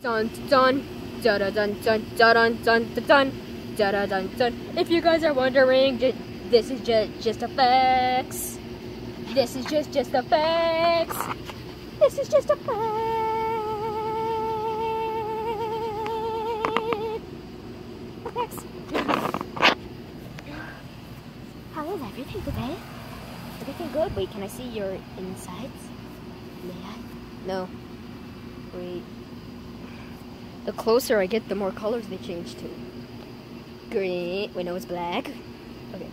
Dun dun dun dun dun dun dun dun dun dun dun dun. If you guys are wondering, this is just effects. This is just effects. This is just effects. How is everything today? Everything good? Wait, can I see your insides? May I? No. Wait. The closer I get, the more colors they change to. Green. Wait, no, it's black. Okay.